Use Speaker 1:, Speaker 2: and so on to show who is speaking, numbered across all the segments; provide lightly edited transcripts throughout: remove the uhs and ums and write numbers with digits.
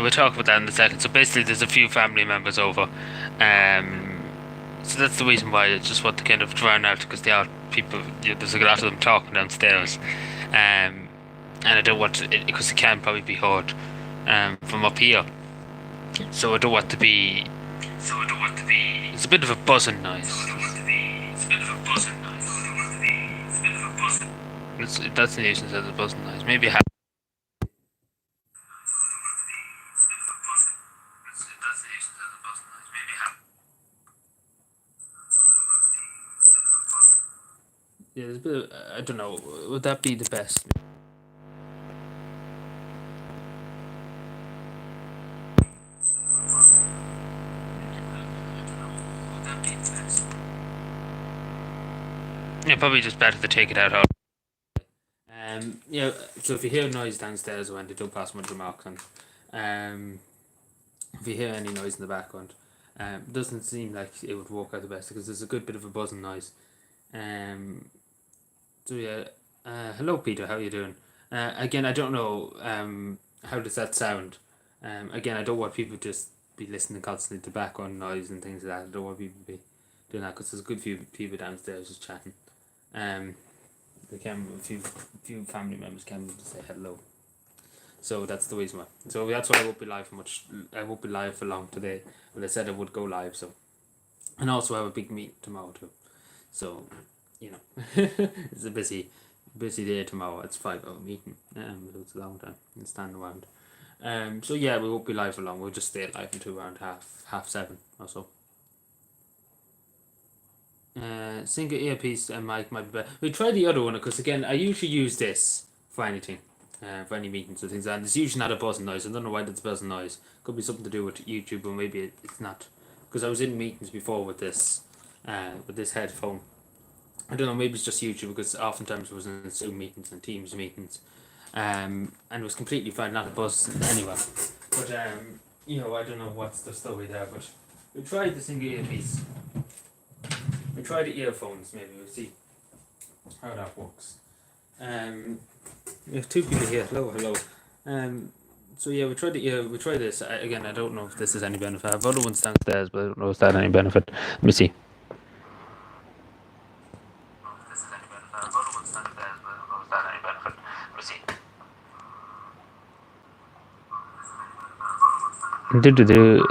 Speaker 1: we'll talk about that in a second. So basically, there's a few family members over. So that's the reason why I just want to kind of drown out because they are people. There's a lot of them talking downstairs, and I don't want it because it can probably be heard from up here. So I don't want to be. It's a bit of a buzzing noise. That's the nuisance as a buzzing noise. Maybe. Yeah, there's a bit of, I don't know. Would that be the best? Yeah, probably just better to take it out. Yeah. So if you hear noise downstairs when they don't pass much remarks on, if you hear any noise in the background, it doesn't seem like it would work out the best because there's a good bit of a buzzing noise. So yeah. Hello, Peter. How are you doing? Again, I don't know. How does that sound? Again, I don't want people just be listening constantly to background noise and things like that. I don't want people to be doing that because there's a good few people downstairs just chatting. Um, they came a few family members came to say hello. So that's the reason why. So that's why I won't be live for much. I won't be live for long today. But I said I would go live. So and also have a big meet tomorrow too. So you know, it's a busy day tomorrow. It's 5 hour meeting. It's a long time. And stand around. So yeah, we won't be live for long. We'll just stay live until around half seven or so. Single earpiece and mic might be better. We try the other one because again, I usually use this for anything, for any meetings and things. And it's usually not a buzzing noise. I don't know why that's a buzzing noise. Could be something to do with YouTube, or maybe it's not. Because I was in meetings before with this headphone. I don't know. Maybe it's just YouTube because oftentimes it was in Zoom meetings and Teams meetings, and it was completely fine, not a buzz anywhere. But I don't know what's the story there. But we tried the single earpiece. We try the earphones, maybe we'll see how that works. We have two people here. Hello. So yeah, we tried we try this again. I don't know if this is any benefit. I have other ones downstairs, but I don't know if that's any benefit. Let me see. Let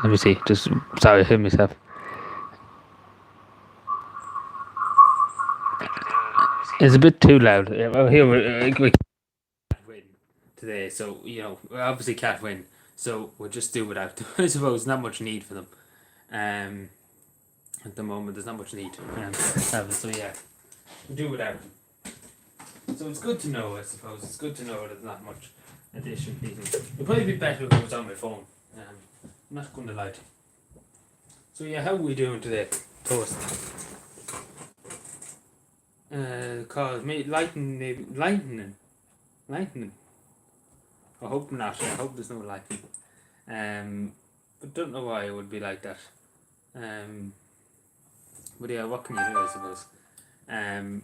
Speaker 1: me see. Just sorry, I hit myself. It's a bit too loud. Well, here we win today, so we obviously can't win. So we'll just do without them. I suppose not much need for them. At the moment, there's not much need. So yeah, we'll do without them. So it's good to know, I suppose. It's good to know there's not much addition needed. It'd probably be better if it was on my phone. I'm not going to lie to you. So yeah, how are we doing today? Toast. Cause maybe lightning. I hope not. I hope there's no lightning. But don't know why it would be like that. But yeah, what can you do, I suppose?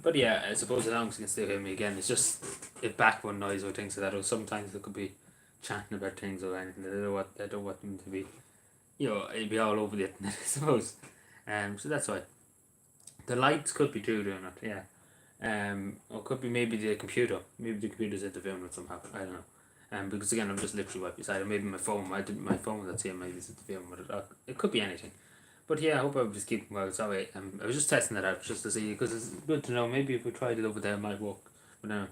Speaker 1: But yeah, I suppose as long as you can still hear me again, it's just a background noise or things like that. Or sometimes they could be chatting about things or anything. I don't want them to be, it'd be all over the internet, I suppose. So that's why. The lights could be too doing it, yeah. Or it could be maybe the computer. Maybe the computer's interfering with somehow. I don't know. Because again, I'm just literally right beside it. Maybe my phone. My phone that's here. Maybe it's interfering with it. It could be anything. But yeah, I hope I was just keeping well. Sorry, I was just testing it out just to see because it's good to know. Maybe if we tried it over there, it might work. But no,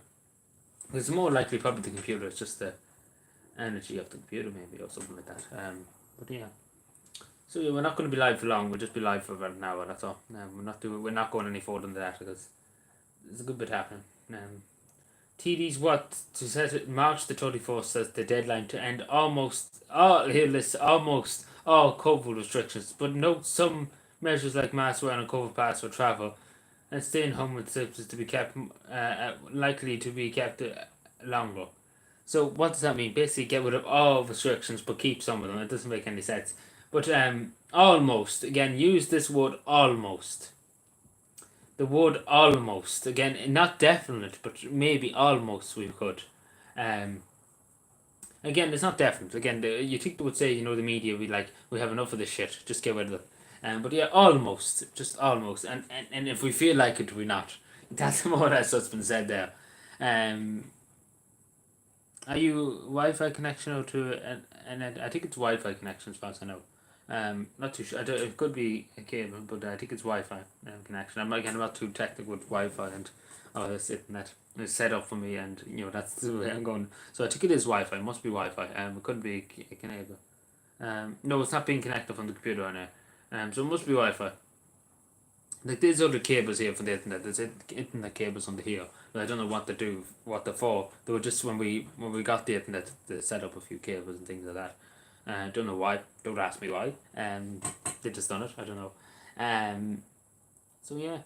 Speaker 1: it's more likely probably the computer. It's just the energy of the computer, maybe or something like that. But yeah. So yeah, we're not going to be live for long. We'll just be live for about an hour. That's all. We're not going any further than that because there's a good bit happening. TD's what to says it March the 24th says the deadline to end almost all COVID restrictions, but note some measures like mask wearing and COVID pass for travel and staying home with symptoms to be kept likely to be kept longer. So what does that mean? Basically, get rid of all restrictions but keep some of them. It doesn't make any sense. But almost again, use this word almost. the would almost, again, not definite, but maybe almost we could. Um, Again, it's not definite. Again, you think they would say, the media, we have enough of this shit, just get rid of it. But yeah, almost, just almost. And if we feel like it, we not. That's more or less what's been said there. Um, are you Wi-Fi connection or to and I think it's Wi-Fi connection as far as I know. Not too sure. It could be a cable, but I think it's Wi-Fi connection. I'm not too technical with Wi-Fi and all this internet. It's set up for me, and that's the way I'm going. So I think it is Wi-Fi. It must be Wi-Fi. It couldn't be a cable. No, it's not being connected from the computer right now. So it must be Wi-Fi. Like there's other cables here for the internet. There's internet cables under here, but I don't know what they do, what they're for. They were just when we got the internet, they set up a few cables and things like that. Don't know why. Don't ask me why. They just done it. I don't know. So yeah,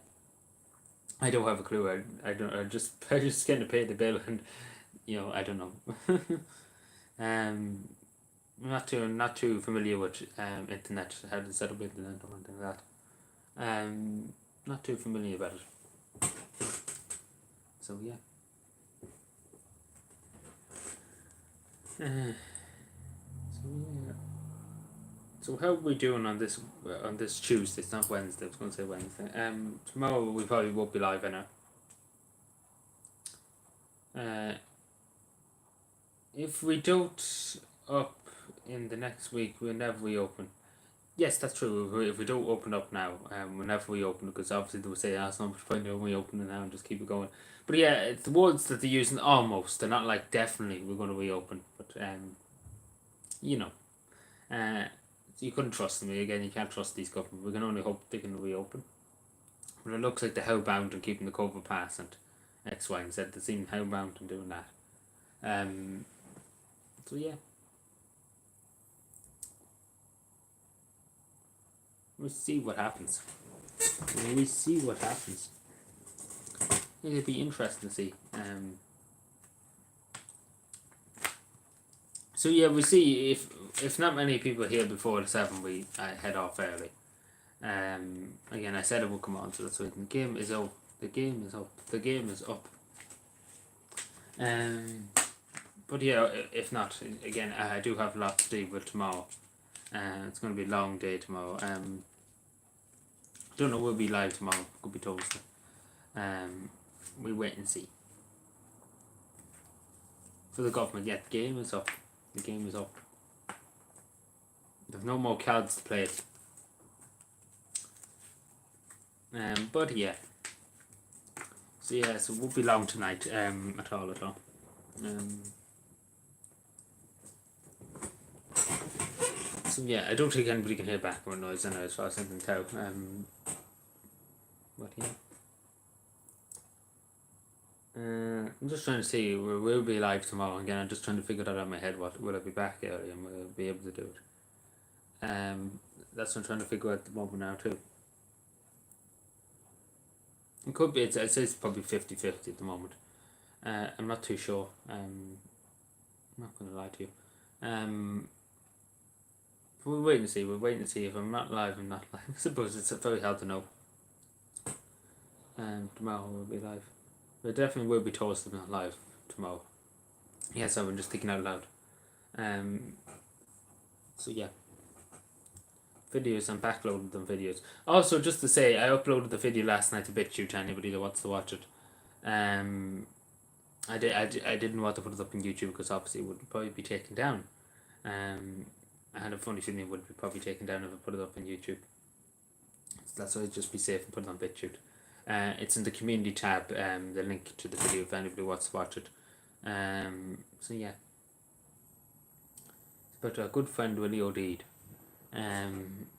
Speaker 1: I don't have a clue. I don't. I just kind of pay the bill, and I don't know. Not too familiar with internet, how to set up internet or anything like that. Not too familiar about it. So yeah. So yeah. So how are we doing on this Tuesday? It's not Wednesday. I was going to say Wednesday. Tomorrow we probably won't be live in it. If we don't up in the next week, we'll never reopen. Yes, that's true. If we don't open up now, whenever we open, because obviously they will say, "Ah, so much point in we open it now and just keep it going." But yeah, it's the words that they're using almost. They're not like definitely we're going to reopen. But you know, uh, you couldn't trust them again. You can't trust these governments. We can only hope they can reopen. But it looks like they're hellbound on keeping the COVID pass and X, Y, and Z. They seem hellbound on doing that. So yeah. We'll see what happens. It'll be interesting to see. So yeah, we see if not many people here before the 7, we head off early. Again, I said it would come on, so that's why the game is up. The game is up. But yeah, if not, again, I do have a lot to do with tomorrow. It's going to be a long day tomorrow. Don't know, we'll be live tomorrow. Could be Thursday. We wait and see. For the government, yeah, the game is up. There's no more cards to play. But yeah. So yeah, so it won't be long tonight. At all. So yeah, I don't think anybody can hear background noise anyway, as far as I can tell. But yeah. I'm just trying to see, we'll be live tomorrow again. I'm just trying to figure that out in my head. What will I be back early and will I be able to do it? That's what I'm trying to figure out at the moment now too. It could be. It says probably 50-50 at the moment. I'm not too sure. I'm not going to lie to you. We'll wait and see. If I'm not live, I'm not live. I suppose it's very hard to know. Tomorrow we'll be live. But definitely will be toasted, not live tomorrow. Yes, I'm just thinking out loud. So yeah. Videos, I'm backloading them videos. Also, just to say, I uploaded the video last night to BitChute to anybody that wants to watch it. I didn't want to put it up on YouTube because obviously it would probably be taken down. I had a funny feeling it would be probably taken down if I put it up on YouTube. So that's why I'd just be safe and put it on BitChute. It's in the community tab, the link to the video if anybody wants to watch it. So yeah. It's about a good friend Willie O'Deed.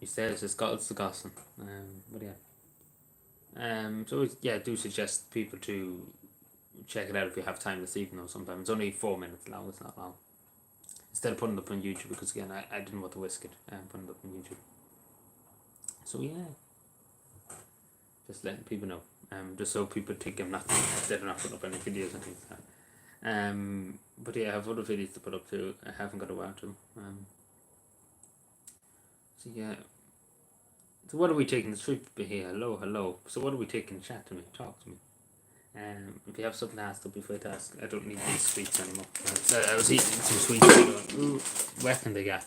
Speaker 1: He says it's the gossip. But yeah. So yeah, I do suggest people to check it out if you have time this evening or sometime. It's only 4 minutes long, it's not long. Instead of putting it up on YouTube, because again, I didn't want to risk it putting it up on YouTube. So yeah. Just letting people know. Just so people think I'm not putting up any videos and things like that. But yeah, I have other videos to put up too. I haven't got around to them. So yeah. So what are we taking? The three people here. Hello, hello. So what are we taking? Chat to me. Talk to me. If you have something to ask, don't be afraid to ask. I don't need these sweets anymore. I was eating some sweets. Going, ooh, where can they get?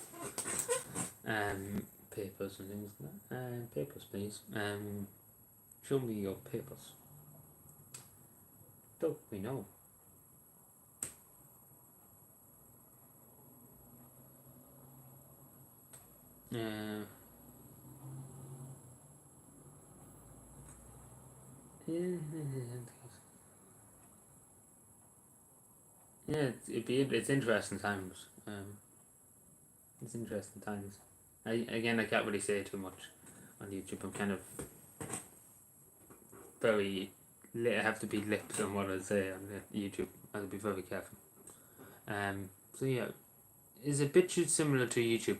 Speaker 1: Papers and things like that. Papers, please. Show me your papers. Don't we know? Yeah, it's interesting times. It's interesting times. I can't really say too much on YouTube. I'm kind of very. I have to be lips on what I say on YouTube. I have to be very careful. So yeah, is a BitChute similar to YouTube?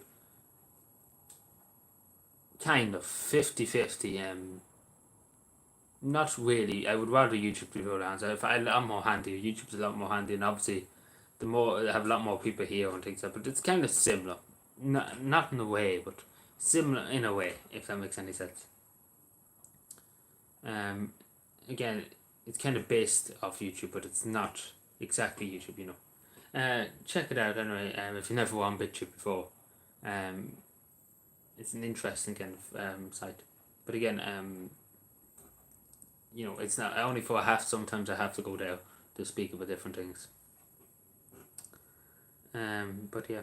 Speaker 1: Kind of 50-50. Not really. I would rather YouTube before answer. If I a lot more handy. YouTube's a lot more handy, and obviously, the more I have a lot more people here and things like that. But it's kind of similar. Not in a way, but similar in a way. If that makes any sense. Again, it's kind of based off YouTube, but it's not exactly YouTube. You know. Check it out anyway. If you never were on BitChute before, it's an interesting kind of site. But again, you know, it's not only for sometimes I have to go there to speak about different things. But yeah.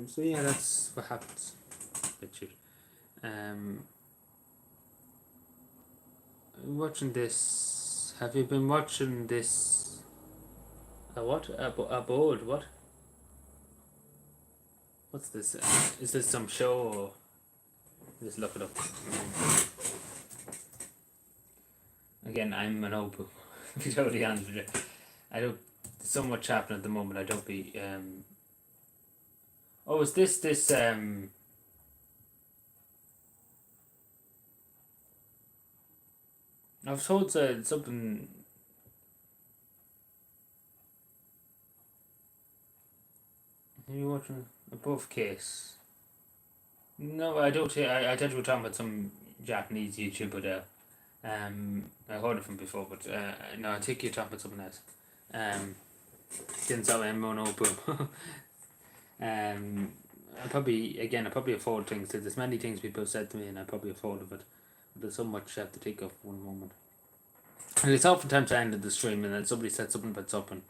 Speaker 1: So yeah, that's what happens. Watching this. Have you been watching this? What? A board? What? What's this? Is this some show or? Just look it up. Again, I'm an old book. To be totally honest with you, I don't. There's so much happening at the moment. I don't be. Oh, is this? I was told something. Are you watching above case? No, I don't. I thought you were talking about some Japanese YouTuber there. I heard it from before, but no, I think you're talking about something else. Didn't saw him on boom. I probably afford things. There's many things people have said to me, and I probably afford it, but there's so much I have to think of one moment. And it's oftentimes I ended the stream, and then somebody said something about something,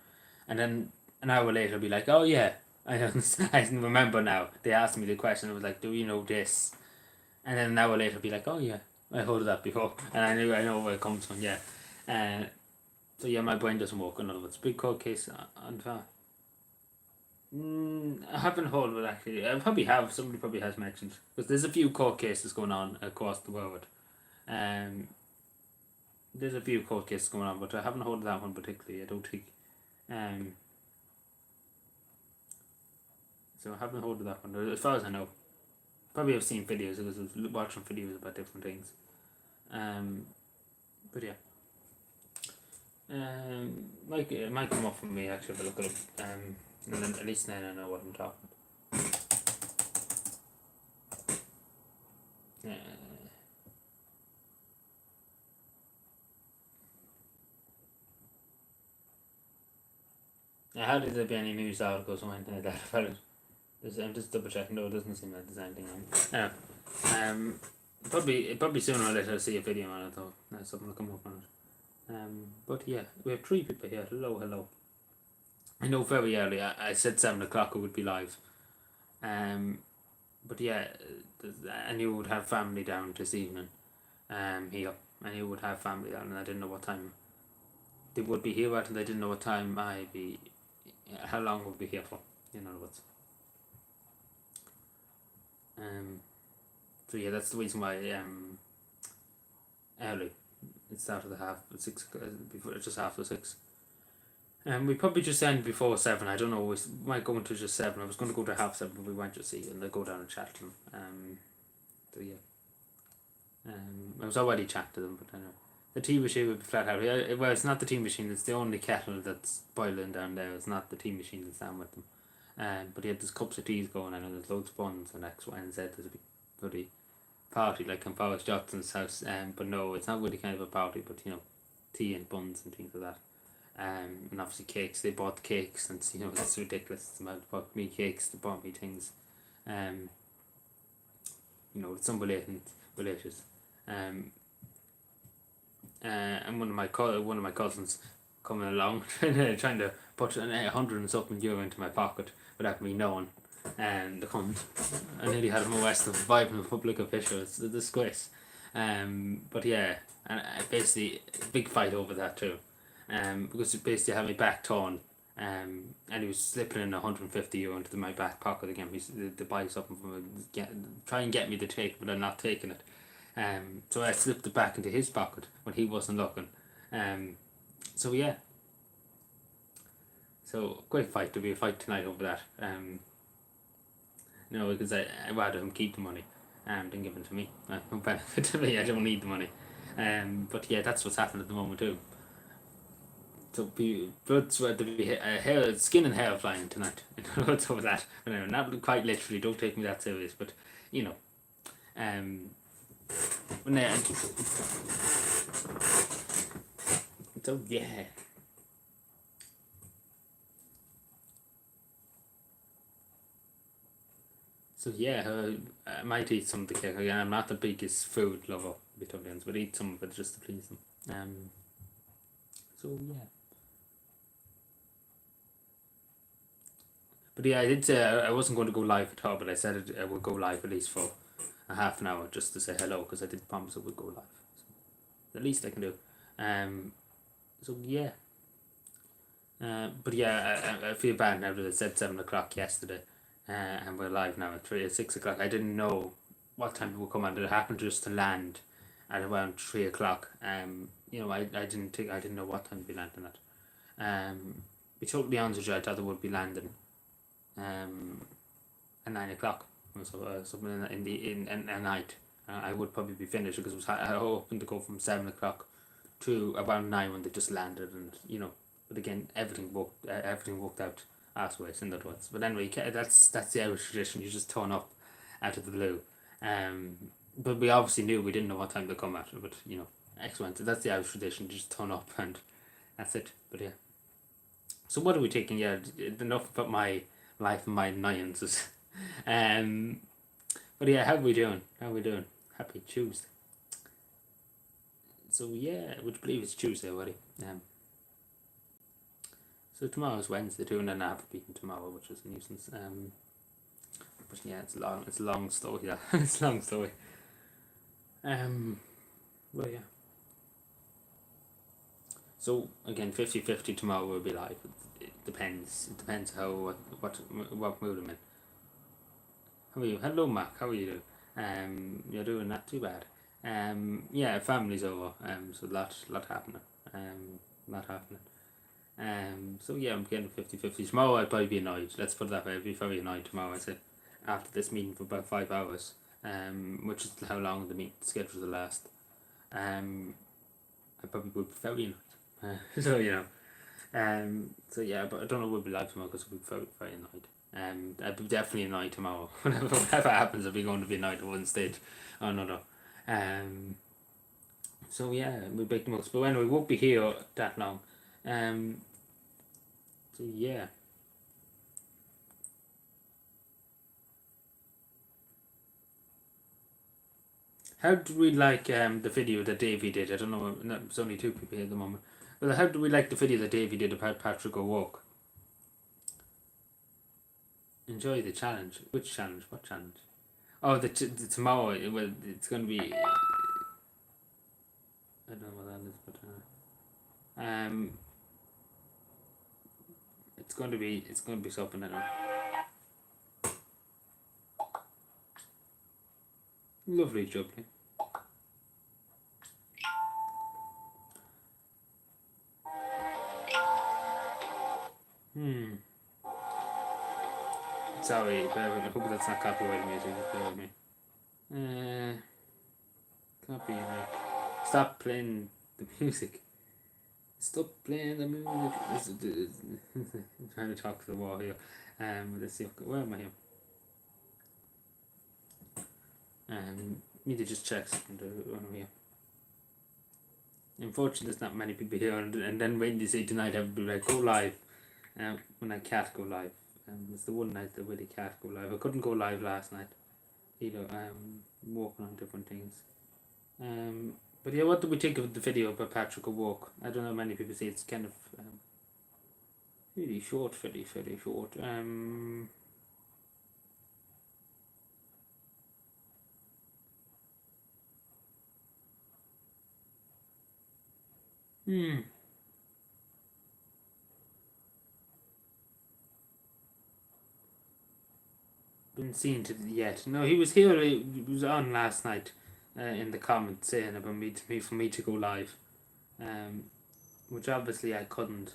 Speaker 1: and then an hour later, I'll be like, "Oh yeah, I remember now." They asked me the question. I was like, "Do you know this?" And then an hour later, I'll be like, "Oh yeah, I heard that before," and I know where it comes from. Yeah, so yeah, my brain doesn't work. In other words, big court case on fire. I haven't heard of it actually. I probably have. Somebody probably has mentioned because there's a few court cases going on across the world. There's a few court cases going on, but I haven't heard of that one particularly. I don't think. So I haven't heard of that one as far as I know. Probably have seen videos because I was watching videos about different things. But yeah. It might come up for me actually if I look it up. And then at least then I know what I'm talking about. How did there be any news articles or anything like that about it? I'm just double checking. No, it doesn't seem like there's anything on it. Probably sooner or later I'll see a video on it though. Something will come up on it. But yeah, we have 3 people here. Hello. I know very early. I said 7 o'clock it would be live. But yeah, I knew we would have family down this evening. Here. I knew we would have family down, and I didn't know what time they would be here at, and I didn't know what time how long we'd be here for. In other words. So yeah, that's the reason why early. It started at 6 before just after 6. We probably just end before 7. I don't know. We might go into just 7. I was going to go to 7:30, but we went to see and they go down and chat to them. So yeah. I was already chatting to them, but anyway. The tea machine would be flat out. Yeah, well, it's not the tea machine. It's the only kettle that's boiling down there. It's not the tea machine that's down with them. But yeah, there's cups of teas going on, and there's loads of buns and X, Y, and Z. There's a big bloody party like in Powers Johnson's house. But no, it's not really kind of a party. But tea and buns and things like that. And obviously cakes. They bought the cakes, and it's ridiculous. It's about bought me cakes. They bought me things. Some relations. And one of my cousins coming along trying to put 100 and something euro into my pocket without me knowing, and the cunt. I nearly had him arrested for bribing a public official. It's a disgrace. But yeah, and basically a big fight over that too. Because it basically had my back torn. And he was slipping in 150 euro into my back pocket again. To buy something try and get me to take, but I'm not taking it. So I slipped it back into his pocket when he wasn't looking. So yeah. So quite a fight. There'll be a fight tonight over that. Because I'd rather him keep the money than give it to me. No benefit to me. I don't need the money. But yeah, that's what's happening at the moment too. So blood, sweat, there'll be hair, skin and hair flying tonight. It's over that. But anyway, not quite literally. Don't take me that serious. But so yeah. So yeah, I might eat some of the cake again. I'm not the biggest food lover, to be totally honest, but eat some of it just to please them. So yeah. But yeah, I did say I wasn't going to go live at all, but I said I would go live at least for a half an hour just to say hello, because I did promise I would go live. So the least I can do. So yeah. But yeah, I feel bad now that I said 7 o'clock yesterday, and we're live now at 6 o'clock. I didn't know what time it would come on. It happened just to land at around 3 o'clock. I didn't know what time to be landing at. To be totally honest with you, I thought it would be landing at 9 o'clock, so something in a night. I would probably be finished because I hoping to go from 7 o'clock to around 9 when they just landed, and but again everything worked out assways in that words. But anyway, that's the Irish tradition. You just turn up out of the blue. But we obviously knew, we didn't know what time to come at, but excellent. That's the Irish tradition. You just turn up and that's it. But yeah. So what are we taking? Yeah, enough about my life and my annoyances. But yeah, how are we doing? Happy Tuesday. So yeah, would you believe it's Tuesday already? So tomorrow's Wednesday, 2.5 beaten tomorrow, which is a nuisance. But yeah, it's a long story. Yeah, it's a long story. Well yeah. So again, 50-50 tomorrow will be live. It depends. It depends how what mood I'm in. How are you? Hello, Mark. How are you doing? You're doing not too bad. Yeah, family's over. So lot happening. Lot happening. So yeah, I'm getting 50-50. Tomorrow I'll probably be annoyed. Let's put it that way. I'll be very annoyed tomorrow. I'd say after this meeting for about 5 hours. Which is how long the meeting schedule will last. I probably would be very annoyed. So so yeah, but I don't know if we'll be live tomorrow because we'll be very, very annoyed. I'll be definitely annoyed tomorrow. Whatever happens, I'll be going to be annoyed at one stage or another. So yeah, we'll break the most. But anyway, we won't be here that long. So yeah. How do we like the video that Davey did? I don't know. There's only 2 people here at the moment. But how do we like the video that Davey did about Patrick O'Rourke? Enjoy the challenge. Which challenge? What challenge? Oh, the tomorrow. It's going to be. I don't know what that is, but it's going to be something. I don't know. Lovely, jubbly. Sorry, but I hope that's not copyright music. Bear with me. Copyright. Stop playing the music. Stop playing the music. I'm trying to talk to the wall here. Let's see. Where am I here? Need to just check something here. Unfortunately, there's not many people here, and then when you say tonight, I would be like, go live. When I can't go live. It's the one night that really can't go live. I couldn't go live last night. Working on different things. But yeah, what do we think of the video by Patrick O'Rourke? I don't know, many people say it's kind of really short, fairly short. Been seen to yet. No, he was here. He was on last night in the comments saying about for me to go live, which obviously I couldn't.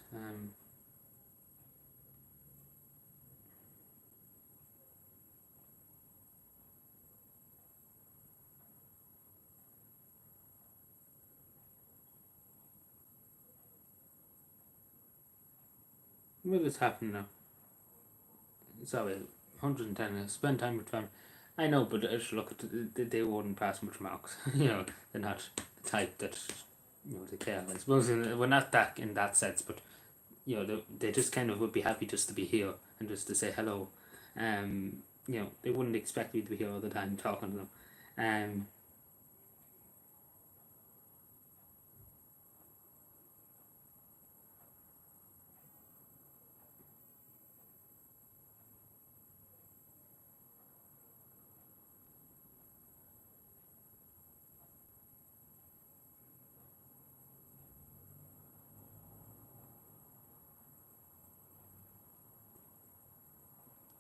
Speaker 1: What is happening now? Sorry, 110. Spend time with family. I know, but look, they wouldn't pass much marks. They're not the type that they care. I suppose we're not that in that sense, but they just kind of would be happy just to be here and just to say hello. They wouldn't expect me to be here all the time talking to them.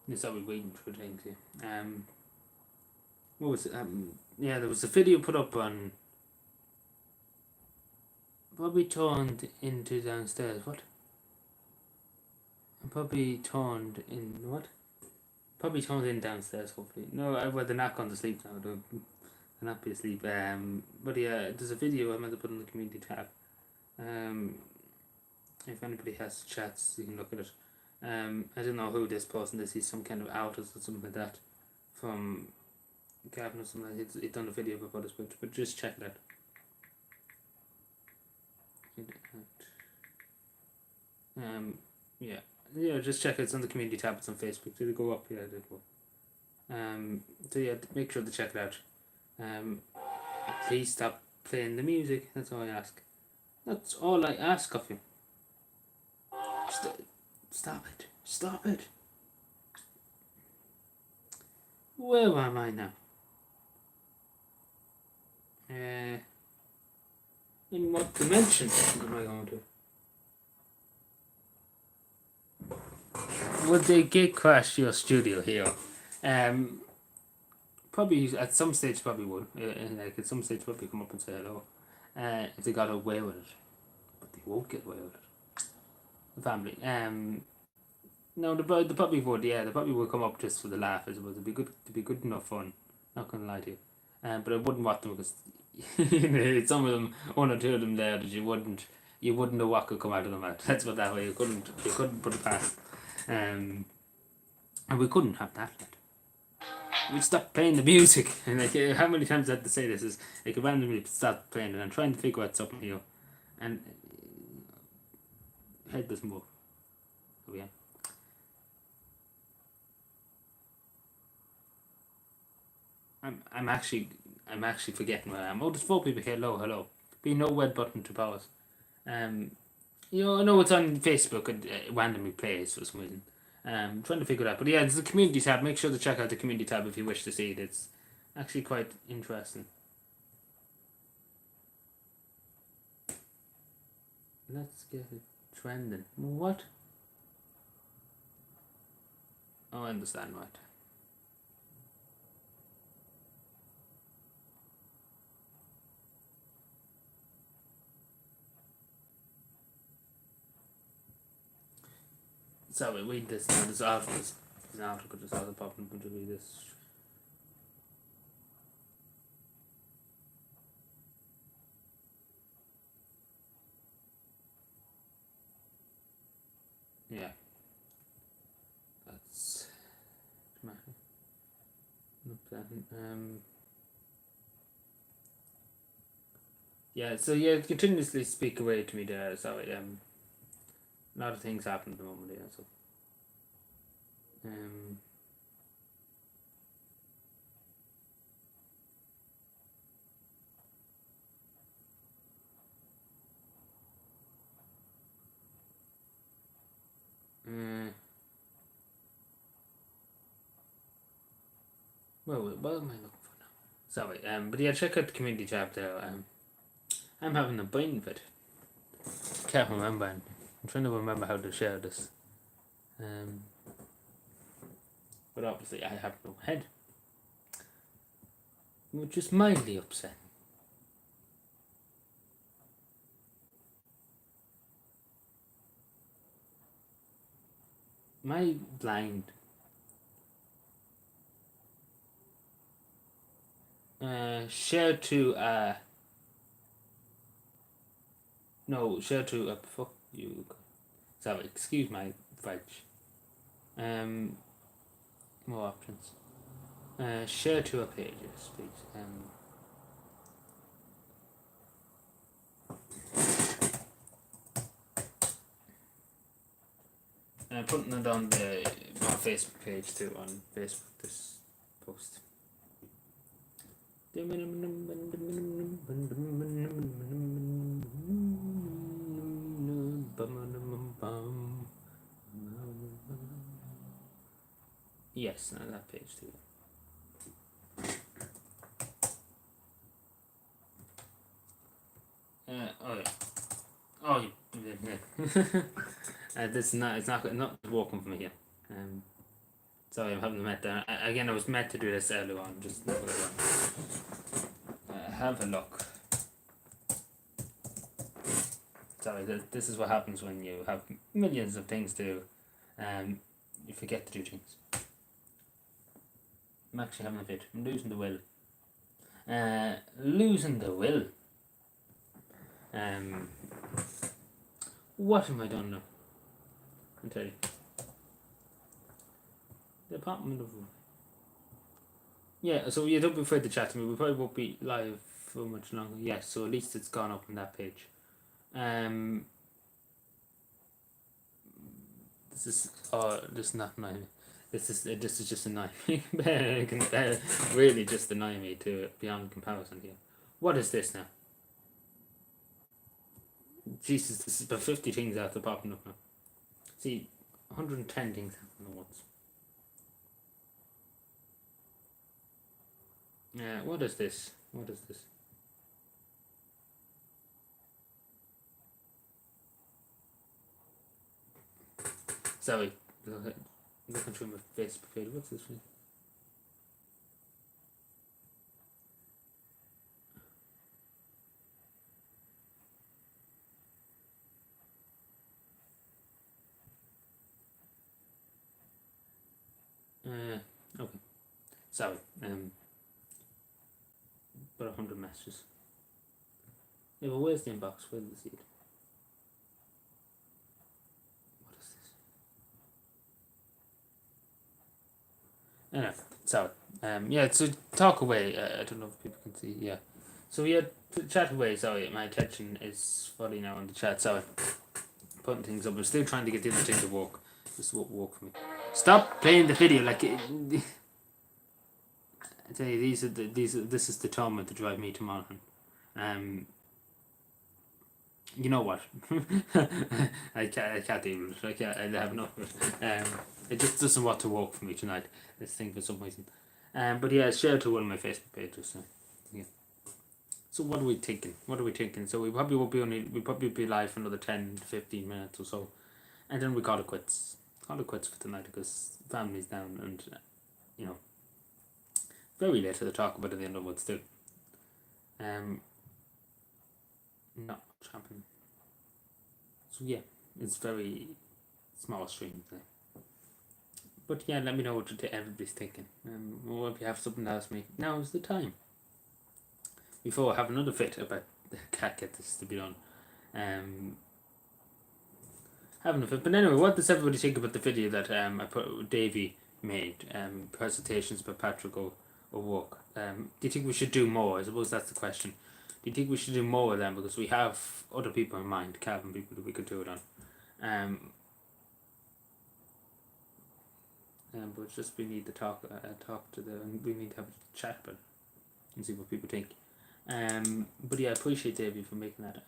Speaker 1: It's always waiting for things here. What was it? Yeah, there was a video put up on Bobby turned into downstairs. What? Bobby turned in what? Bobby turned in downstairs. Hopefully, no. Well, they're not going to sleep now. They'll not be asleep. But yeah, there's a video I'm going to put in the community tab. If anybody has chats, you can look at it. I don't know who this person is. He's some kind of artist or something like that from Gavin or something. He's done a video about this, but just check that. Yeah, just check it. It's on the community tab. It's on Facebook. Did it go up? Yeah, it did go. So yeah, make sure to check it out. Please stop playing the music. That's all I ask. That's all I ask of you. Stop it. Stop it. Where am I now? In what dimension am I going to? Would they gate crash your studio here? Probably at some stage probably would. Like at some stage probably come up and say hello. If they got away with it. But they won't get away with it. The family. No, the probably would. Yeah, they probably would come up just for the laugh. I suppose it'd be good enough fun. Not gonna lie to you. But I wouldn't watch them because some of them, one or two of them there that you wouldn't know what could come out of them. That's what that way you couldn't put it past. And we couldn't have that. We stopped playing the music, and like how many times I had to say this is like randomly stop playing it. I'm trying to figure out something here, and head doesn't move. So yeah. I'm actually forgetting where I am. Oh, there's 4 people here. Hello. Be no red button to pause. I know it's on Facebook and randomly plays for some reason. I'm trying to figure it out. But yeah, there's a community tab. Make sure to check out the community tab if you wish to see it. It's actually quite interesting. Let's get it trending. What? Oh, I understand, right. So we read this now. This article just out of pop. I'm going to read this. yeah, that's dramatic. Yeah, so yeah, continuously speak away to me there. So a lot of things happen at the moment. Yeah, so um, uh, well, what am I looking for now? Sorry, but yeah, check out the community tab there. I'm having a brain fit. Can't remember. I'm trying to remember how to share this. Um, but obviously I have no head, which is mildly upsetting. Am I blind? Share to no, share to fuck you. Sorry, excuse my French. More options. Share to a pages, please. Putting it on my Facebook page too, on Facebook, this post. Yes, no, that page too. Oh yeah. Oh yeah. This is not. It's not working for me here. Sorry, I haven't met that. Again, I was meant to do this earlier on. Just have a look. Sorry, this is what happens when you have millions of things to do. You forget to do things. I'm actually having a fit. I'm losing the will. Losing the will. What have I done now? I'll tell you. The Department of... Yeah, so you don't be afraid to chat to me. We probably won't be live for much longer. Yes, so at least it's gone up on that page. This is not annoying. This is just annoying me. Really just annoying me to beyond comparison here. What is this now? Jesus, this is about 50 things after popping up now. See, 110 things happening at once. What is this? What is this? Sorry, looking through my Facebook page. What's this one? Okay. Sorry. About 100 messages. Yeah, but where's the inbox? Where's the seed? What is this? Anyway, sorry. Yeah, so talk away. I don't know if people can see. Yeah. So yeah, chat away. Sorry, my attention is fully now on the chat. Sorry. Putting things up. I'm still trying to get the other thing to work. This won't work for me. Stop playing the video like it. I tell you, this is the torment to drive me to Monaghan. You know what? I can't deal with it. I have enough of it. It just doesn't want to work for me tonight. This thing for some reason. But yeah, share to one of my Facebook pages. So, yeah. So what are we thinking? So we probably be live for another 10 to 15 minutes or so, and then we call it quits. Call it quits for tonight because family's down and you know very late to talk about at the end of what's still. Not much happening. So yeah, it's very small stream today. But yeah, let me know what everybody's thinking. Or if you have something to ask me, now's the time. Before I have another fit about can't get this to be done. having a fit. But anyway, what does everybody think about the video that I put Davey made? Presentations by Patrick O'Rourke. Do you think we should do more? I suppose that's the question. Do you think we should do more of them, because we have other people in mind, Calvin people that we could do it on. But it's just we need to talk to we need to have a chat about it and see what people think. But yeah, I appreciate Davey for making that.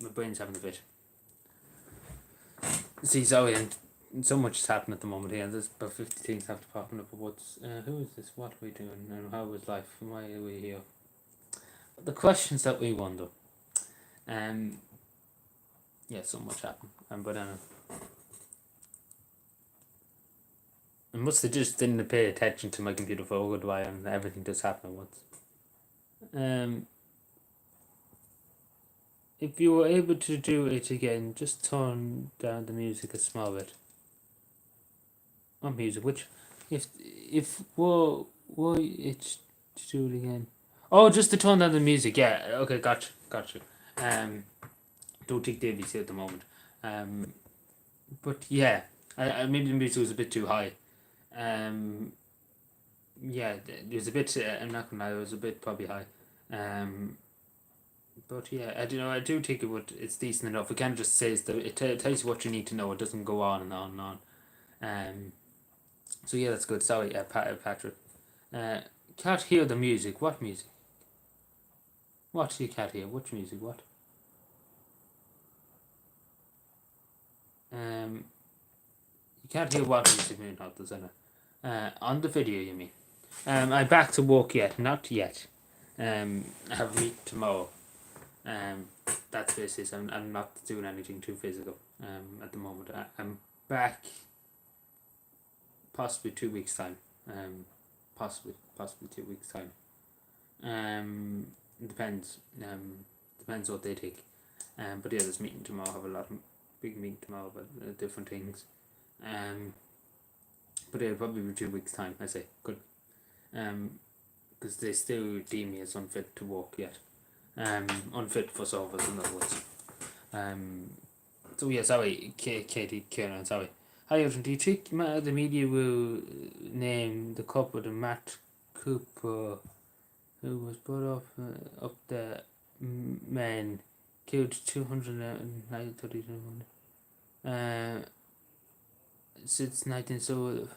Speaker 1: My brain's having a bit. See, Zoe, and so much is happening at the moment here. There's about 50 things have to pop up. But what's who is this? What are we doing? And how is life? Why are we here? But the questions that we wonder. Yeah, so much happened. But I must have just didn't pay attention to my computer for a good while, and everything just happened at once. If you were able to do it again, just turn down the music a small bit. Not music, which if were it to do it again? Oh, just to turn down the music. Yeah. Okay. Gotcha. Don't take Davies here at the moment. But yeah, I maybe the music was a bit too high. Yeah, it was a bit. I'm not gonna lie, it was a bit probably high. But yeah, I don't know. I do think it's decent enough. It kind of just says that it tells you what you need to know. It doesn't go on and on and on. So yeah, that's good. Sorry, Patrick. Can't hear the music. What music? What you can't hear? Which music? What? You can't hear what music mean, not does it? On the video, you mean? I'm back to work yet? Not yet. I have a meet tomorrow. That's basically. I'm not doing anything too physical. At the moment, I'm back. Possibly 2 weeks time. Possibly 2 weeks time. It depends. Depends what they take. But yeah, this meeting tomorrow. I have a lot of big meeting tomorrow about different things. But it'll probably be 2 weeks time. I say good. Because they still deem me as unfit to walk yet. Unfit for service, in other words. So yeah, sorry, Katie, Kieran, sorry. Hi, Adrian. Do you think the media will name the couple the Matt Cooper, who was brought up the men killed 230 since 19 so.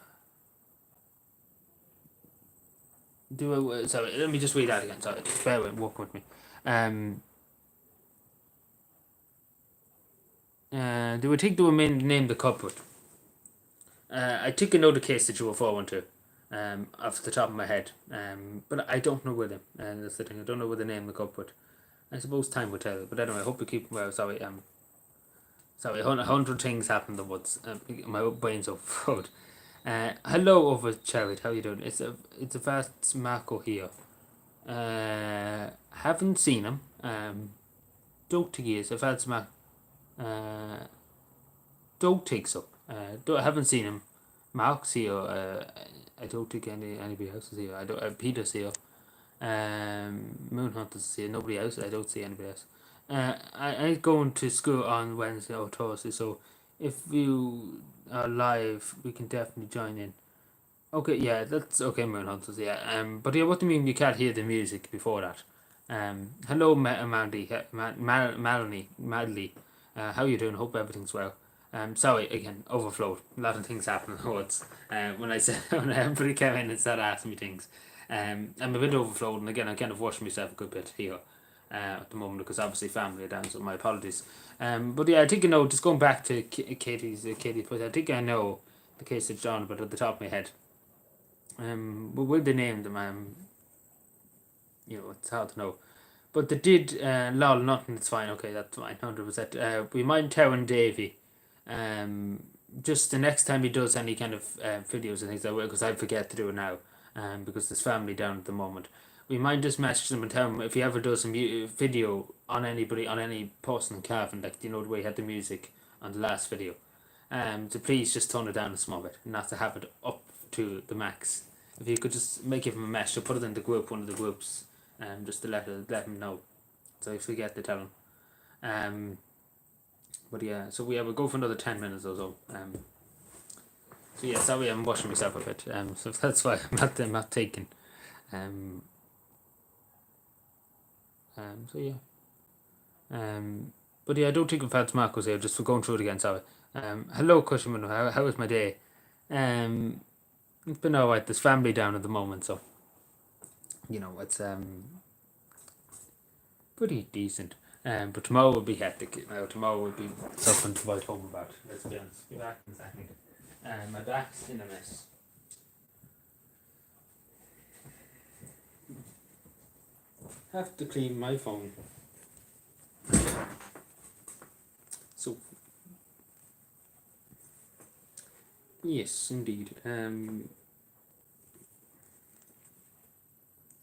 Speaker 1: Sorry, let me just read that again. Sorry, bear with, walk with me. Do we think they will name the culprit? I think I know the case that you were forward to, off the top of my head. But I don't know where them. And that's the thing. I don't know where the name the culprit. I suppose time will tell. But anyway, I hope you keep well. Sorry. Sorry. 100 things happened at once. My brain's overflowed. Hello, over Charlotte. How you doing? It's a fast Marco here. Haven't seen him. Don't think he is. A fast Marco. Don't think so. I haven't seen him. Mark's here. I don't think anybody else is here. I don't. Peter's here. Moonhunter's here. Nobody else. I don't see anybody else. I'm going to school on Wednesday or Thursday, so if you are live, we can definitely join in. Okay, yeah, that's okay, Moonhunters, yeah. But yeah, what do you mean you can't hear the music before that? Hello, Mandy, Melanie, Madly. How you doing? Hope everything's well. Sorry again, overflowed. A lot of things happen at once. When everybody came in and started asking me things, I'm a bit overflowed, and again, I'm kind of washing myself a good bit here. At the moment, because obviously family are down, so my apologies. But yeah, I think just going back to Katie's point, I think I know the case that John, but at the top of my head. But will they name them? It's hard to know. But they did, lol, nothing, it's fine, okay, that's fine, 100%. We might tell Davey, just the next time he does any kind of videos and things, I will, because I forget to do it now, because there's family down at the moment. We might just message them and tell them if he ever does a video on anybody, on any person in Cavan, like, the way he had the music on the last video, to please just tone it down a small bit, not to have it up to the max. If you could just make him a mess, or put it in the group, one of the groups, just to let him know. So I forget to tell him. But yeah, so we'll go for another 10 minutes or so. So yeah, sorry I'm washing myself a bit. So that's why I'm not taking. Um, so yeah. But yeah, I don't think we've had Marcos here. Just for going through it again. Sorry. Hello, Cushman. How was my day? It's been alright. There's family down at the moment, so it's pretty decent. But tomorrow will be hectic. Tomorrow will be something to write home about. Let's be honest. Be back in a second. My back's in a mess. Have to clean my phone. So yes, indeed.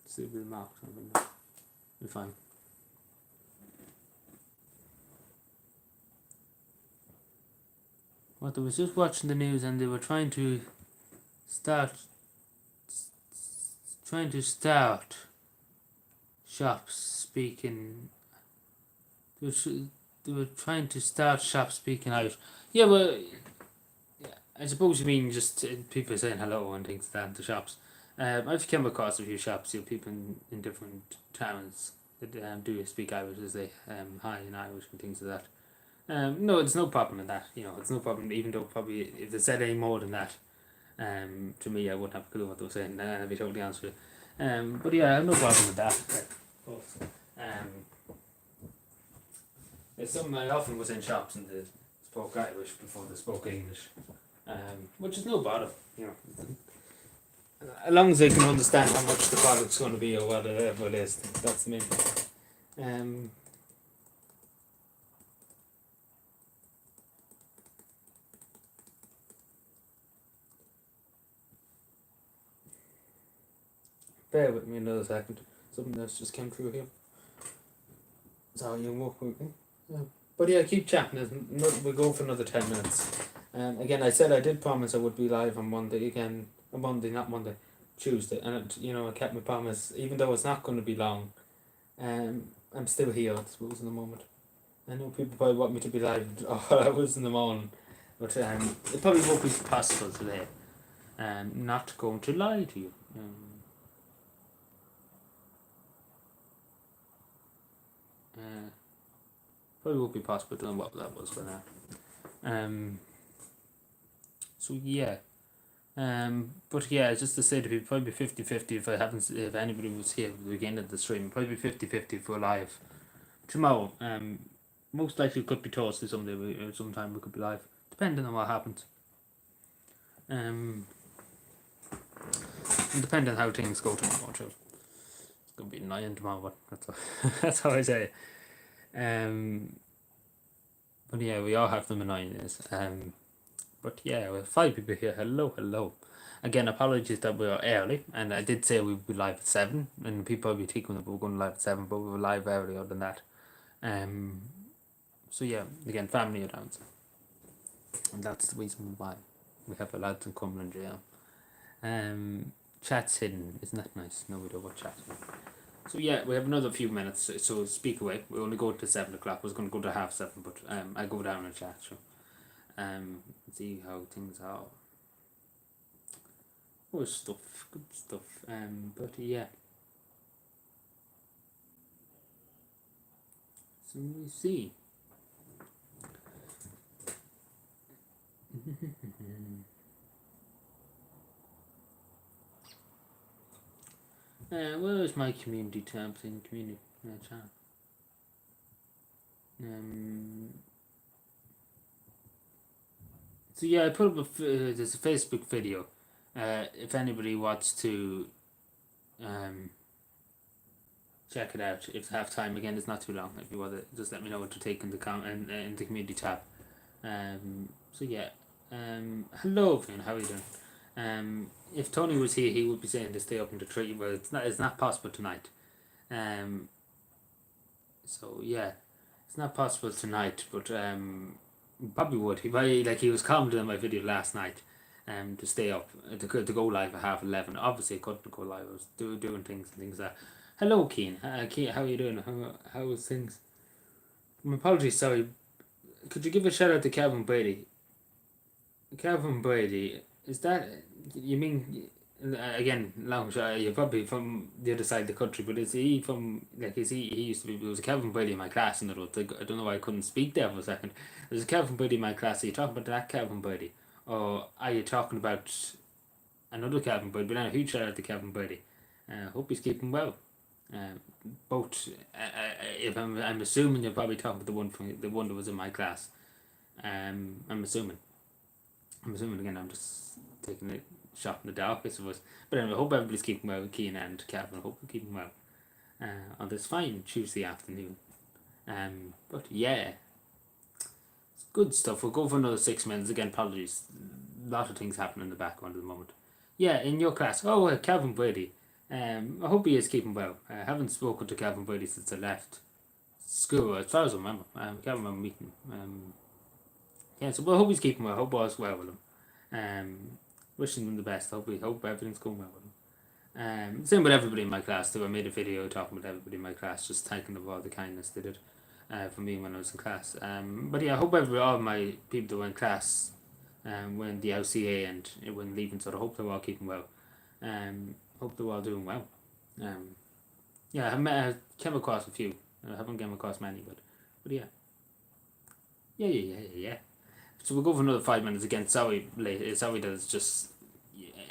Speaker 1: See the mark on them. We're fine. What I was just watching the news and they were trying to start shops speaking. They were trying to start shops speaking Irish. Yeah, well, yeah, I suppose you mean just people saying hello and things like that to shops. I've come across a few shops, people in different towns that do speak Irish as they hi in Irish and things like that. No, it's no problem in that. It's no problem. Even though probably if they said any more than that, to me I wouldn't have a clue what they were saying. I'll be totally honest with you. But yeah, I have no problem with that. I often was in shops and they spoke Irish before they spoke English, which is no bother. As long as they can understand how much the product's going to be or whatever it is, that's the main thing. Bear with me another second. Something else just came through here. Sorry, you walk with me. Yeah. But yeah, keep chatting. We'll go for another 10 minutes. Again, I said I did promise I would be live on Monday again. Not Monday, Tuesday. And I kept my promise, even though it's not going to be long. I'm still here, I suppose, in the moment. I know people probably want me to be live all hours in the morning, but it probably won't be possible today. Not going to lie to you. Probably won't be possible doing what that was for now. So yeah. But yeah, just to say to people, probably 50-50 if anybody was here at the beginning of the stream, probably 50-50 if we're live tomorrow. Most likely it could be Thursday sometime we could be live, depending on what happens. And depending on how things go tomorrow too. It's gonna be annoying tomorrow, but that's how I say it. But yeah, we all have them annoying days. But yeah, we have 5 people here. Hello. Again, apologies that we are early, and I did say we'd be live at 7, and people will be thinking that we're going live at 7, but we were live earlier than that. So yeah, again, family are down, and that's the reason why we have a lads in Cumberland jail. Chat's hidden, isn't that nice? No, we don't want chat. So yeah, we have another few minutes, so speak away. We only go to 7 o'clock. I was going to go to 7:30, but I go down and chat. So see how things are. Oh, good stuff. But yeah. So we see. Where is my community tabs in community chat? So yeah, I put up there's a Facebook video. If anybody wants to check it out, if they have time. Again, it's not too long. If you want to, just let me know what to take in the community tab. So yeah. Hello, Finn. How are you doing? If Tony was here, he would be saying to stay up until 3. Well, it's not possible tonight. So yeah, it's not possible tonight, but probably would. He was commenting on my video last night. To stay up, to go live at 11:30. Obviously, I couldn't go live. I was doing things and things like that. Hello, Keen. Keen, how are you doing? How is things? My apologies. Sorry Could you give a shout out to Calvin Brady? Calvin Brady, is that you mean? Again, long shot. You're probably from the other side of the country, but is he from like? Is he? He used to be. There was a Calvin Brady in my class, and I don't know why I couldn't speak there for a second. There's a Calvin Brady in my class. Are you talking about that Calvin Brady, or are you talking about another Calvin Brady? But a huge shout out to Calvin Brady. Hope he's keeping well. Both. If I'm assuming you're probably talking about the one that was in my class. I'm assuming. I'm assuming again. I'm just taking a shot in the dark, I suppose. But anyway, I hope everybody's keeping well. Keane and Calvin. I hope we're keeping well on this fine Tuesday afternoon. But yeah, it's good stuff. We'll go for another 6 minutes again. Apologies. A lot of things happening in the background at the moment. Yeah, in your class. Oh, Calvin Brady. I hope he is keeping well. I haven't spoken to Calvin Brady since I left school, as far as I remember. I can't remember meeting him. Yeah, so I hope he's keeping well. I hope all's well with him. Wishing him the best. Hope everything's going well with him. Same with everybody in my class too. I made a video talking about everybody in my class, just thanking them for all the kindness they did for me when I was in class. But yeah, I hope all my people that were in class when the LCA and when leaving, so I hope they're all keeping well. Hope they're all doing well. Yeah, I came across a few. I haven't come across many, but yeah. Yeah. So we'll go for another 5 minutes again. Sorry that it's just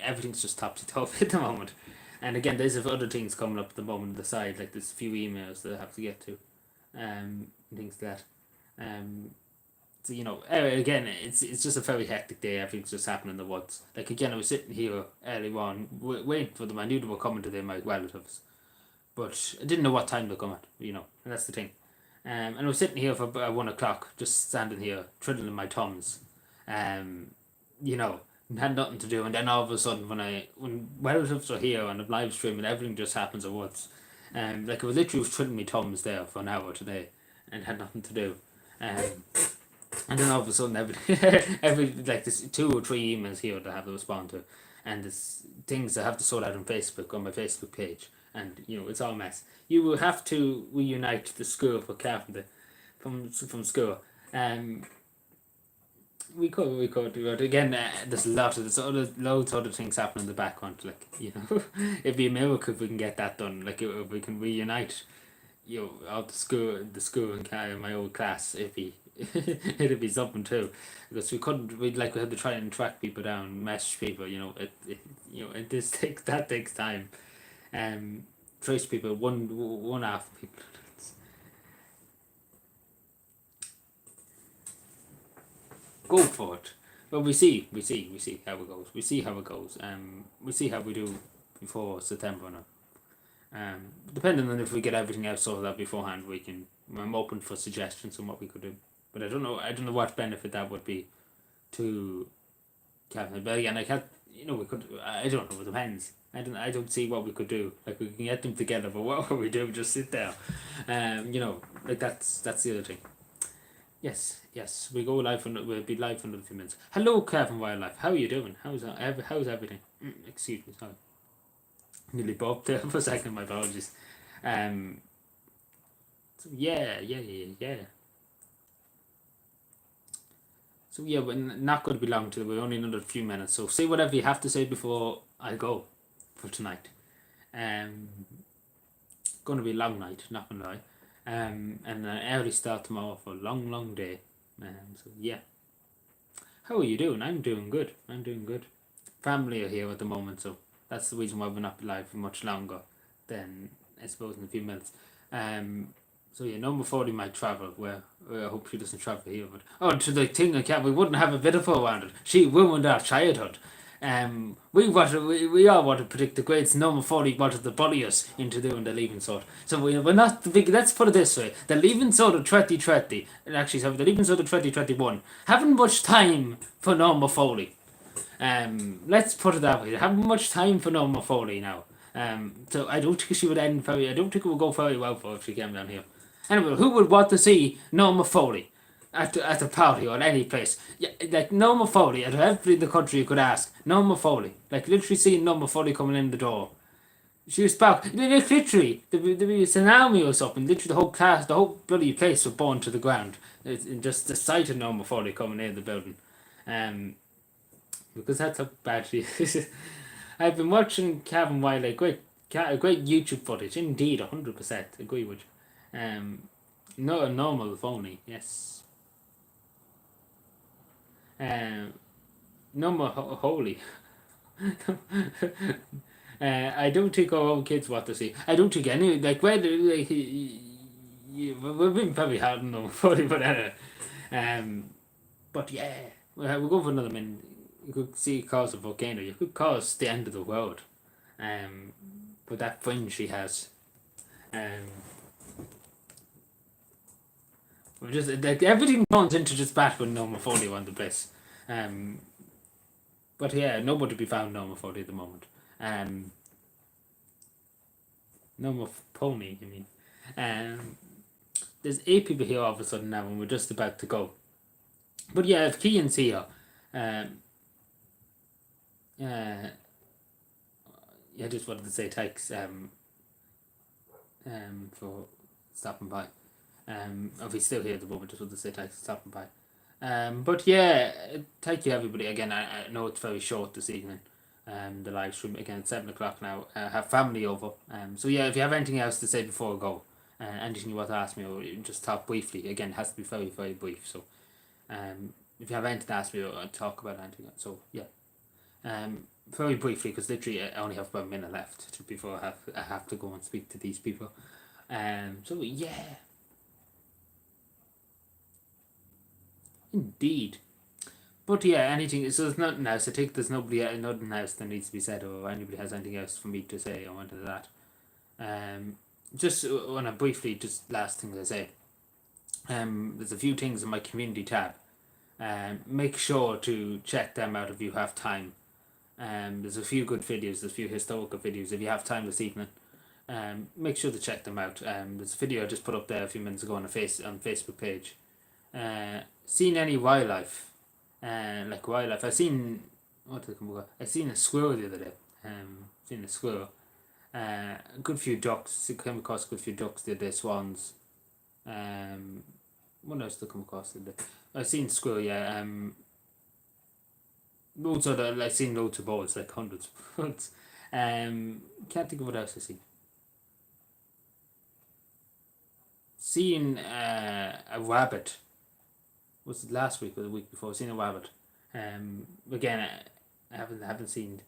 Speaker 1: everything's just topsy-turvy at the moment. And again, there's other things coming up at the moment on the side, like there's a few emails that I have to get to, and things like that. So again, it's just a very hectic day. Everything's just happening in the woods. Like again, I was sitting here early on, waiting for them. I knew they were coming today, my relatives, but I didn't know what time they're coming. And that's the thing. And I was sitting here for about 1 o'clock, just standing here, twiddling my thumbs. Had nothing to do, and then all of a sudden, when relatives are here on the live stream and everything just happens at once, like I was literally twiddling my thumbs there for an hour today, and had nothing to do, and then all of a sudden, there's 2 or 3 emails here that I have to respond to, and there's things I have to sort out on Facebook on my Facebook page. And it's all a mess. You will have to reunite the school for carpenter from school. We could do it again. There's loads of other things happening in the background. Like it'd be a miracle if we can get that done. Like if we can reunite, all the school and my old class. It'd be something too, because we couldn't. We had to try and track people down, message people. That takes time. Trace people one half people. Go for it. But we see how it goes. We see how it goes. We see how we do before September now. Depending on if we get everything else sorted out beforehand, I'm open for suggestions on what we could do. But I don't know what benefit that would be to Kevin. But again, I can't. We could. I don't know. It depends. I don't see what we could do. Like we can get them together, but what would we do? Just sit there. That's the other thing. Yes. We'll be live for another few minutes. Hello, Kevin Wildlife. How are you doing? How's everything? Excuse me, sorry. Nearly bobbed there for a second. My apologies. So yeah. So yeah, we're not going to be long till we're only another few minutes. So say whatever you have to say before I go for tonight. Going to be a long night, not gonna lie. And an early start tomorrow for a long day. So yeah. How are you doing? I'm doing good. Family are here at the moment, so that's the reason why we're not live for much longer than I suppose in a few minutes. So yeah, number 40 might travel. Well, I hope she doesn't travel here. But to the thing, we wouldn't have a bit of her around it. She ruined our childhood. We all want to predict the grades. Number 40 wanted to bully us into doing the leaving cert. So we're not the big. Let's put it this way: the leaving cert of 2020, actually, sorry, the leaving cert of 2021, haven't much time for Norma Foley. Let's put it that way. They haven't much time for Norma Foley now. So I don't think she would end very. I don't think it would go very well for her if she came down here. Anyway, who would want to see Norma Foley at a party or at any place? Yeah, like Norma Foley, at everybody in the country you could ask. Norma Foley. Like literally seeing Norma Foley coming in the door. She was back. Literally, there was a tsunami or something. Literally, the whole class, the whole bloody place was burned to the ground. Just the sight of Norma Foley coming in the building. Um, because that's how bad she is. I've been watching Calvin Wiley, great YouTube footage. Indeed, 100% agree with you. Not a normal phony, yes. Normal holy. I don't think our own kids want to see. I don't think any like whether like we've been probably hard on them funny, but but yeah, we'll go for another minute. You could see cause a volcano. You could cause the end of the world. But that fringe she has. We're just like everything turns into just bad when Norma Foley won the place. But yeah, nobody to be found Norma Foley at the moment. Norma Pony, I mean. There's 8 people here all of a sudden now, and we're just about to go. But yeah, if Kean's here, yeah, I just wanted to say thanks for stopping by. If he's still here at the moment, just wanted to say thanks for stopping by. But yeah, thank you everybody again. I know it's very short this evening. The live stream again at 7 o'clock now. Have family over. So yeah, if you have anything else to say before I go, anything you want to ask me or just talk briefly, again, it has to be very very brief. So, if you have anything to ask me or talk about anything, so yeah, very briefly because literally I only have about a minute left before I have to go and speak to these people. So yeah, indeed. But yeah, anything. So there's nothing else. I think there's nothing else that needs to be said, or anybody has anything else for me to say or into that. Just when I briefly, just last thing to say. There's a few things in my community tab. Make sure to check them out if you have time. There's a few good videos. There's a few historical videos. If you have time this evening, make sure to check them out. There's a video I just put up there a few minutes ago on Facebook page. Seen any wildlife? Like wildlife. I seen a squirrel the other day. Seen a squirrel. A good few ducks. Came across a good few ducks the other day. Swans. What else did I come across the other day? I seen squirrel. Yeah. Loads of I seen loads of birds, like hundreds of birds. Can't think of what else I seen. Seen a rabbit. Was it last week or the week before? Seen a rabbit. Again, I haven't seen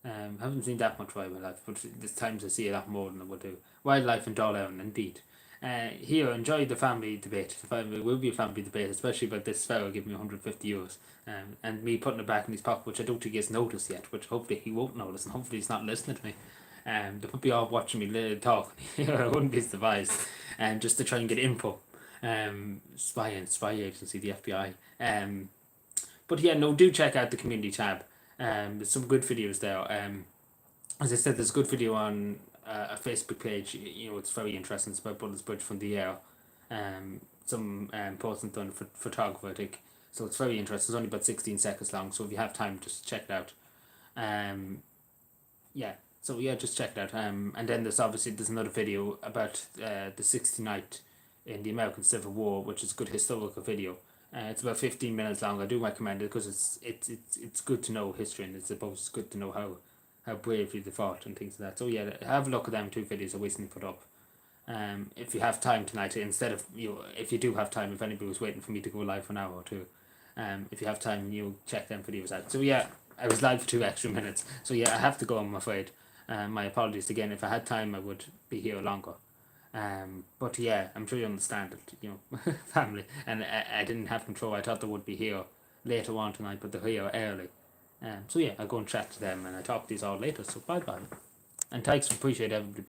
Speaker 1: that much wildlife, but there's times I see a lot more than I would do. Wildlife in Dáil indeed. Here, enjoy the family debate. There will be a family debate, especially about this fellow giving me €150, and me putting it back in his pocket, which I don't think he's noticed yet, which hopefully he won't notice, and hopefully he's not listening to me. They would be all watching me talk. I wouldn't be surprised, just to try and get info. Spy agency, the FBI. But yeah, no, do check out the community tab. There's some good videos there. As I said, there's a good video on a Facebook page. It's very interesting. It's about Bullets Bridge from the air. Some person done photographer, I think. So it's very interesting. It's only about 16 seconds long. So if you have time, just check it out. Yeah. So yeah, just check it out. And then there's another video about the 69th in the American Civil War, which is a good historical video. It's about 15 minutes long. I do recommend it because it's good to know history, and it's good to know how bravely they fought and things like that. So yeah, have a look at them 2 videos I recently put up. If you have time tonight, instead of if you do have time, if anybody was waiting for me to go live for an hour or two, if you have time, check them videos out. So yeah, I was live for 2 extra minutes. So yeah, I have to go, I'm afraid. My apologies again. If I had time, I would be here longer. But yeah, I'm sure you understand it, family. And I didn't have control. I thought they would be here later on tonight, but they're here early. So yeah, I'll go and chat to them, and I'll talk to these all later. So bye bye. And thanks, appreciate everybody.